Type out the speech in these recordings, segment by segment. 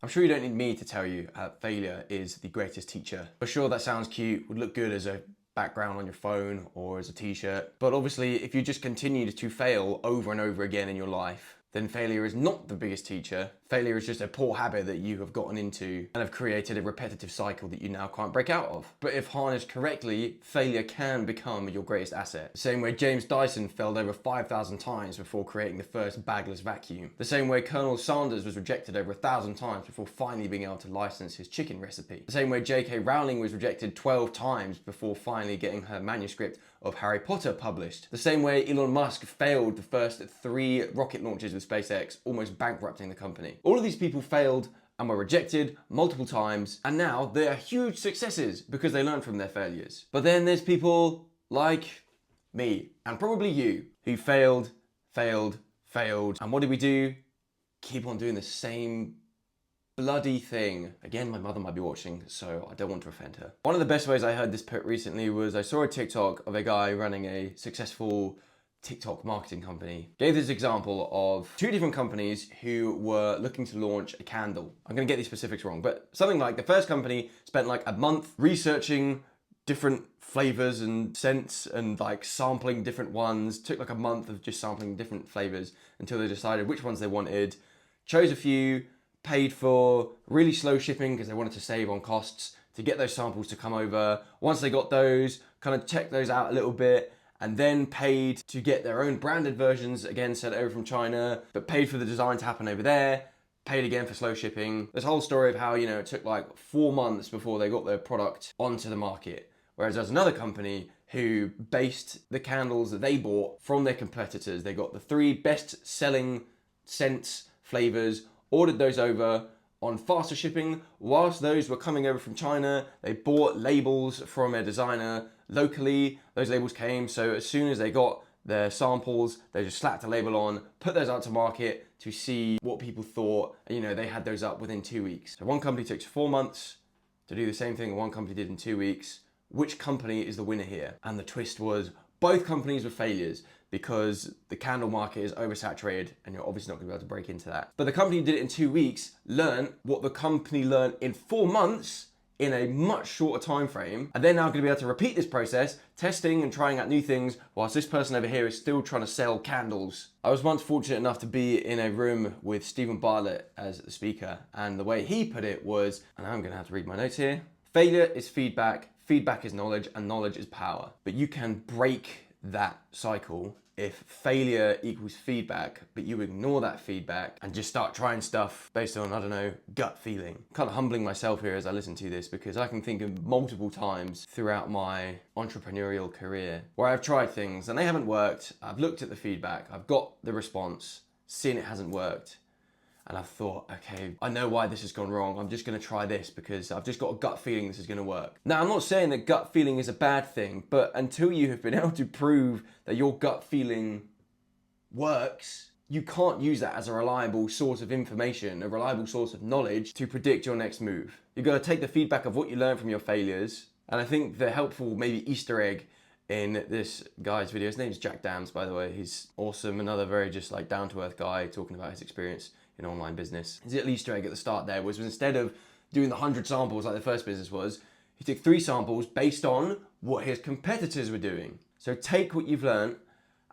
I'm sure you don't need me to tell you that failure is the greatest teacher. For sure, that sounds cute, would look good as a background on your phone or as a t-shirt. But obviously, if you just continue to fail over and over again in your life, then failure is not the biggest teacher. Failure is just a poor habit that you have gotten into and have created a repetitive cycle that you now can't break out of. But if harnessed correctly, failure can become your greatest asset. The same way James Dyson failed over 5,000 times before creating the first bagless vacuum. The same way Colonel Sanders was rejected over 1,000 times before finally being able to license his chicken recipe. The same way J.K. Rowling was rejected 12 times before finally getting her manuscript of Harry Potter published. The same way Elon Musk failed the first 3 rocket launches with SpaceX, almost bankrupting the company. All of these people failed and were rejected multiple times, and now they are huge successes because they learned from their failures. But then there's people like me, and probably you, who failed, and what did we do? Keep on doing the same bloody thing. Again, my mother might be watching, so I don't want to offend her. One of the best ways I heard this put recently was I saw a TikTok of a guy running a successful TikTok marketing company. Gave this example of 2 different companies who were looking to launch a candle. I'm gonna get these specifics wrong, but something like the first company spent like a month researching different flavors and scents and like sampling different ones. Took like a month of just sampling different flavors until they decided which ones they wanted, chose a few, paid for really slow shipping because they wanted to save on costs to get those samples to come over. Once they got those, kind of checked those out a little bit, and then paid to get their own branded versions, again sent over from China, but paid for the design to happen over there, paid again for slow shipping. This whole story of how, you know, it took like 4 months before they got their product onto the market. Whereas there's another company who based the candles that they bought from their competitors. They got the 3 best selling scents, flavors, ordered those over on faster shipping. Whilst those were coming over from China, they bought labels from a designer locally. Those labels came, so as soon as they got their samples, they just slapped a label on, put those out to market to see what people thought, and you know, they had those up within 2 weeks. So one company took 4 months to do the same thing, and one company did in 2 weeks. Which company is the winner here? And the twist was both companies were failures, because the candle market is oversaturated and you're obviously not going to be able to break into that. But the company who did it in 2 weeks learned what the company learned in 4 months in a much shorter time frame, and they're now going to be able to repeat this process, testing and trying out new things, whilst this person over here is still trying to sell candles. I was once fortunate enough to be in a room with Stephen Bartlett as the speaker, and the way he put it was, and I'm going to have to read my notes here, failure is feedback, feedback is knowledge, and knowledge is power. But you can break that cycle if failure equals feedback, but you ignore that feedback and just start trying stuff based on, I don't know, gut feeling. Kind of humbling myself here as I listen to this, because I can think of multiple times throughout my entrepreneurial career where I've tried things and they haven't worked. I've looked at the feedback, I've got the response, seen it hasn't worked, and I've thought, okay, I know why this has gone wrong. I'm just going to try this because I've just got a gut feeling this is going to work. Now, I'm not saying that gut feeling is a bad thing, but until you have been able to prove that your gut feeling works, you can't use that as a reliable source of information, a reliable source of knowledge to predict your next move. You've got to take the feedback of what you learn from your failures. And I think the helpful maybe Easter egg in this guy's video, his name's Jack Dams, by the way. He's awesome. Another very just like down to earth guy talking about his experience in online business. His little Easter egg at the start there was instead of doing the 100 samples like the first business was, he took 3 samples based on what his competitors were doing. So take what you've learned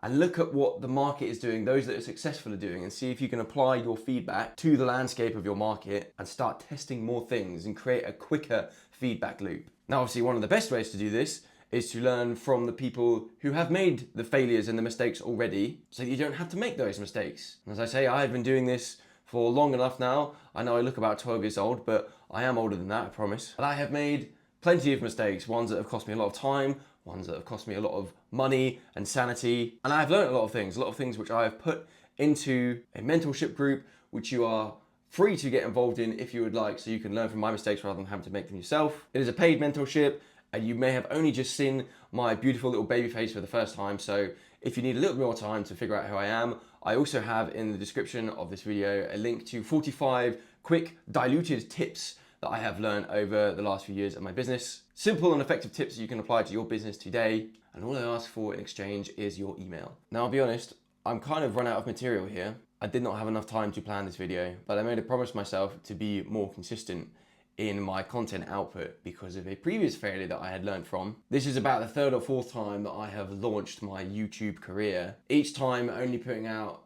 and look at what the market is doing, those that are successful are doing, and see if you can apply your feedback to the landscape of your market and start testing more things and create a quicker feedback loop. Now, obviously, one of the best ways to do this is to learn from the people who have made the failures and the mistakes already, so that you don't have to make those mistakes. And as I say, I've been doing this for long enough now. I know I look about 12 years old, but I am older than that, I promise. And I have made plenty of mistakes, ones that have cost me a lot of time, ones that have cost me a lot of money and sanity. And I've learned a lot of things which I have put into a mentorship group, which you are free to get involved in if you would like, so you can learn from my mistakes rather than having to make them yourself. It is a paid mentorship, and you may have only just seen my beautiful little baby face for the first time. So if you need a little more time to figure out who I am, I also have in the description of this video a link to 45 quick diluted tips that I have learned over the last few years of my business. Simple and effective tips that you can apply to your business today. And all I ask for in exchange is your email. Now, I'll be honest, I'm kind of run out of material here. I did not have enough time to plan this video, but I made a promise to myself to be more consistent in my content output because of a previous failure that I had learned from. This is about the third or fourth time that I have launched my YouTube career. Each time only putting out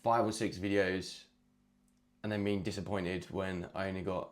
5 or 6 videos and then being disappointed when I only got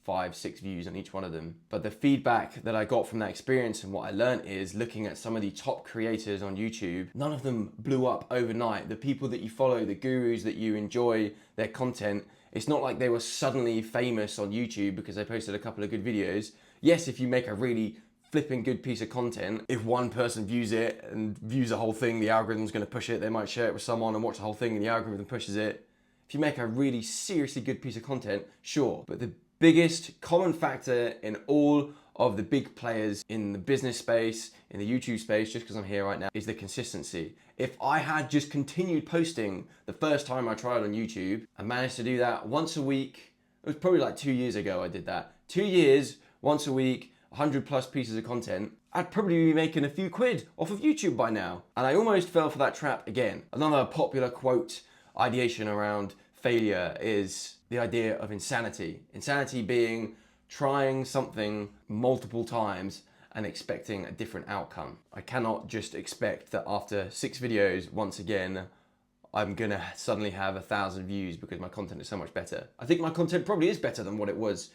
5, 6 views on each one of them. But the feedback that I got from that experience and what I learned is looking at some of the top creators on YouTube, none of them blew up overnight. The people that you follow, the gurus that you enjoy their content, it's not like they were suddenly famous on YouTube because they posted a couple of good videos. Yes, if you make a really flipping good piece of content, if one person views it and views the whole thing, the algorithm's gonna push it. They might share it with someone and watch the whole thing and the algorithm pushes it. If you make a really seriously good piece of content, sure. But the biggest common factor in all of the big players in the business space, in the YouTube space, just because I'm here right now, is the consistency. If I had just continued posting the first time I tried on YouTube, I managed to do that once a week. It was probably like 2 years ago I did that. 2 years, once a week, 100 plus pieces of content, I'd probably be making a few quid off of YouTube by now. And I almost fell for that trap again. Another popular quote, ideation around failure is the idea of insanity. Insanity being trying something multiple times and expecting a different outcome. I cannot just expect that after 6 videos, once again, I'm gonna suddenly have 1,000 views because my content is so much better. I think my content probably is better than what it was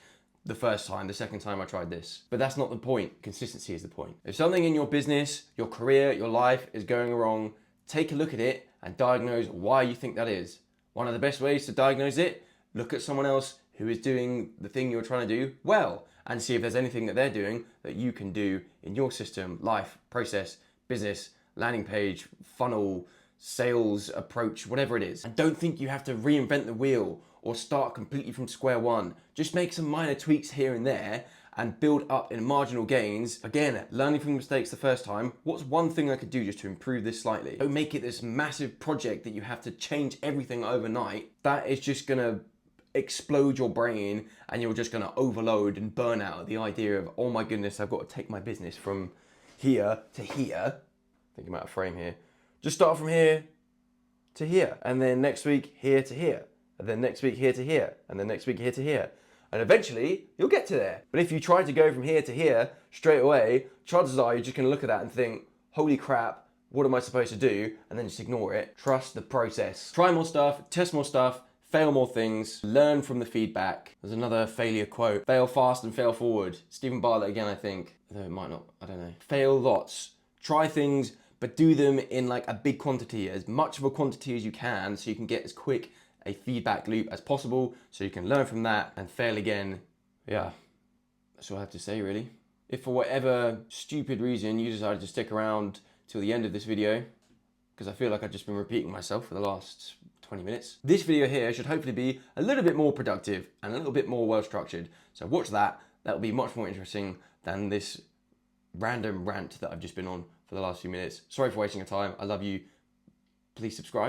the first time, the second time I tried this. But that's not the point. Consistency is the point. If something in your business, your career, your life is going wrong, take a look at it and diagnose why you think that is. One of the best ways to diagnose it, look at someone else who is doing the thing you're trying to do well and see if there's anything that they're doing that you can do in your system, life, process, business, landing page, funnel, sales approach, whatever it is. And don't think you have to reinvent the wheel or start completely from square one. Just make some minor tweaks here and there and build up in marginal gains. Again, learning from mistakes the first time. What's one thing I could do just to improve this slightly? Don't make it this massive project that you have to change everything overnight. That is just gonna explode your brain and you're just gonna overload and burn out. The idea of, oh my goodness, I've got to take my business from here to here. Thinking about a frame here. Just start from here to here. And then next week, here to here. And then next week, here to here. And then next week, here to here. And eventually, you'll get to there. But if you try to go from here to here straight away, chances are you're just gonna look at that and think, holy crap, what am I supposed to do? And then just ignore it. Trust the process. Try more stuff, test more stuff, fail more things, learn from the feedback. There's another failure quote. Fail fast and fail forward. Stephen Bartlett again, I think. Though it might not, I don't know. Fail lots. Try things, but do them in like a big quantity, as much of a quantity as you can, so you can get as quick a feedback loop as possible, so you can learn from that and fail again. Yeah, that's all I have to say really. If for whatever stupid reason you decided to stick around till the end of this video, because I feel like I've just been repeating myself for the last 20 minutes, this video here should hopefully be a little bit more productive and a little bit more well structured. So watch that. That'll be much more interesting than this random rant that I've just been on for the last few minutes. Sorry for wasting your time. I love you. Please subscribe.